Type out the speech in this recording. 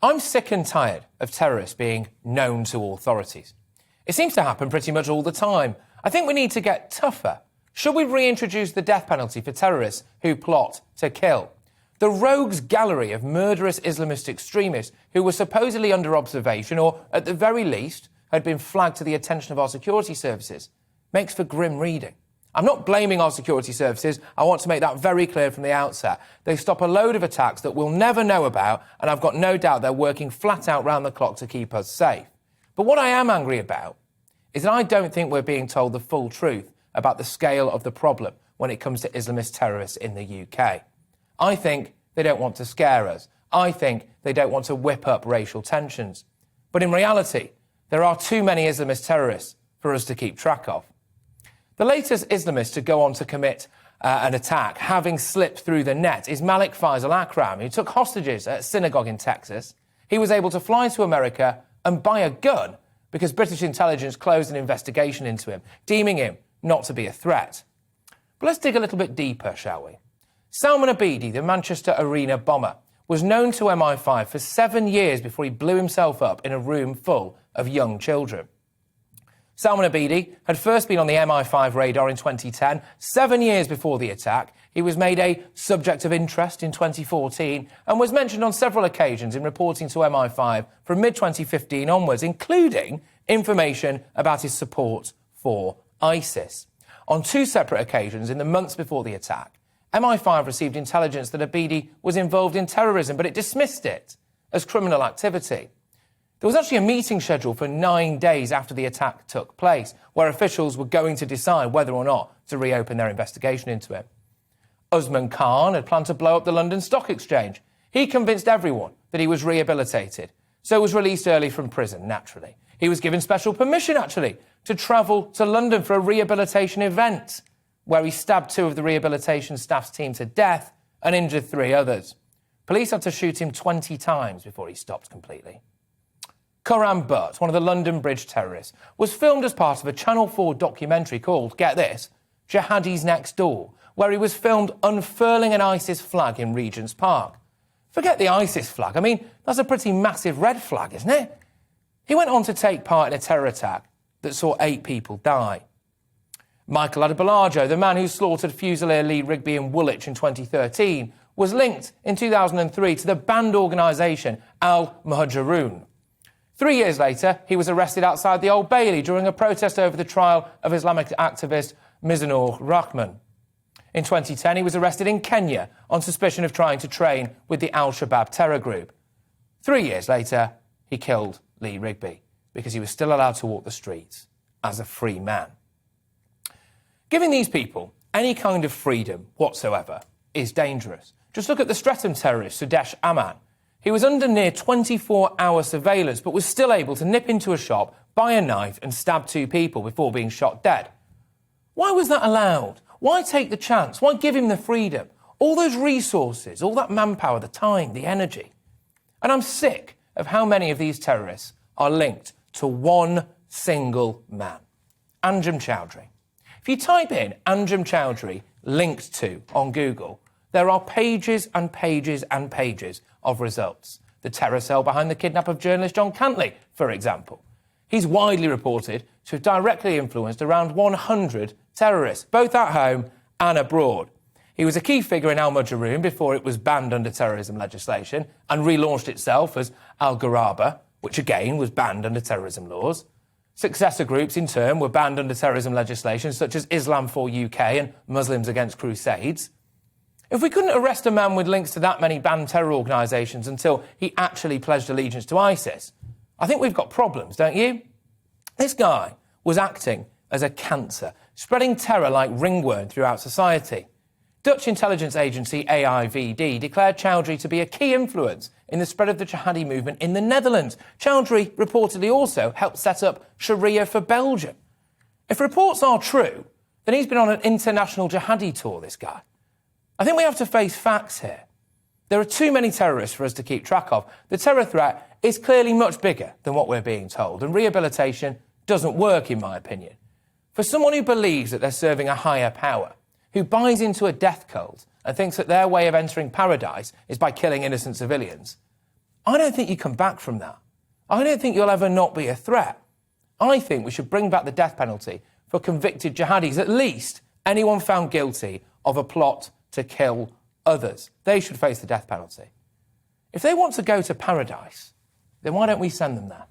I'm sick and tired of terrorists being known to authorities. It seems to happen pretty much all the time. I think we need to get tougher. Should we reintroduce the death penalty for terrorists who plot to kill? The rogues gallery of murderous Islamist extremists who were supposedly under observation or, at the very least, had been flagged to the attention of our security services makes for grim reading. I'm not blaming our security services. I want to make that very clear from the outset. They stop a load of attacks that we'll never know about, and I've got no doubt they're working flat out round the clock to keep us safe. But what I am angry about is that I don't think we're being told the full truth about the scale of the problem when it comes to Islamist terrorists in the UK. I think they don't want to scare us. I think they don't want to whip up racial tensions. But in reality, there are too many Islamist terrorists for us to keep track of. The latest Islamist to go on to commit an attack, having slipped through the net, is Malik Faisal Akram, who took hostages at a synagogue in Texas. He was able to fly to America and buy a gun because British intelligence closed an investigation into him, deeming him not to be a threat. But let's dig a little bit deeper, shall we? Salman Abedi, the Manchester Arena bomber, was known to MI5 for 7 years before he blew himself up in a room full of young children. Salman Abedi had first been on the MI5 radar in 2010. 7 years before the attack, he was made a subject of interest in 2014 and was mentioned on several occasions in reporting to MI5 from mid-2015 onwards, including information about his support for ISIS. On 2 separate occasions in the months before the attack, MI5 received intelligence that Abedi was involved in terrorism, but it dismissed it as criminal activity. There was actually a meeting scheduled for 9 days after the attack took place, where officials were going to decide whether or not to reopen their investigation into him. Usman Khan had planned to blow up the London Stock Exchange. He convinced everyone that he was rehabilitated, so was released early from prison, naturally. He was given special permission, actually, to travel to London for a rehabilitation event, where he stabbed 2 of the rehabilitation staff's team to death and injured 3 others. Police had to shoot him 20 times before he stopped completely. Khurram Butt, one of the London Bridge terrorists, was filmed as part of a Channel 4 documentary called, get this, Jihadis Next Door, where he was filmed unfurling an ISIS flag in Regent's Park. Forget the ISIS flag. I mean, that's a pretty massive red flag, isn't it? He went on to take part in a terror attack that saw 8 people die. Michael Adebolajo, the man who slaughtered Fusilier Lee Rigby in Woolwich in 2013, was linked in 2003 to the banned organisation Al-Muhajirun. 3 years later, he was arrested outside the Old Bailey during a protest over the trial of Islamic activist Mizanur Rahman. In 2010, he was arrested in Kenya on suspicion of trying to train with the Al-Shabaab terror group. 3 years later, he killed Lee Rigby because he was still allowed to walk the streets as a free man. Giving these people any kind of freedom whatsoever is dangerous. Just look at the Streatham terrorist, Sudesh Aman. He was under near 24-hour surveillance, but was still able to nip into a shop, buy a knife and stab 2 people before being shot dead. Why was that allowed? Why take the chance? Why give him the freedom? All those resources, all that manpower, the time, the energy. And I'm sick of how many of these terrorists are linked to one single man, Anjem Choudary. If you type in Anjem Choudary linked to on Google, there are pages and pages and pages of results. The terror cell behind the kidnap of journalist John Cantley, for example. He's widely reported to have directly influenced around 100 terrorists, both at home and abroad. He was a key figure in Al-Muhajirun before it was banned under terrorism legislation and relaunched itself as Al-Gharaba, which again was banned under terrorism laws. Successor groups, in turn, were banned under terrorism legislation, such as Islam for UK and Muslims Against Crusades. If we couldn't arrest a man with links to that many banned terror organisations until he actually pledged allegiance to ISIS, I think we've got problems, don't you? This guy was acting as a cancer, spreading terror like ringworm throughout society. Dutch intelligence agency AIVD declared Choudary to be a key influence in the spread of the jihadi movement in the Netherlands. Choudary reportedly also helped set up Sharia for Belgium. If reports are true, then he's been on an international jihadi tour, this guy. I think we have to face facts here. There are too many terrorists for us to keep track of. The terror threat is clearly much bigger than what we're being told, and rehabilitation doesn't work, in my opinion. For someone who believes that they're serving a higher power, who buys into a death cult and thinks that their way of entering paradise is by killing innocent civilians, I don't think you come back from that. I don't think you'll ever not be a threat. I think we should bring back the death penalty for convicted jihadis, at least anyone found guilty of a plot to kill others. They should face the death penalty. If they want to go to paradise, then why don't we send them there?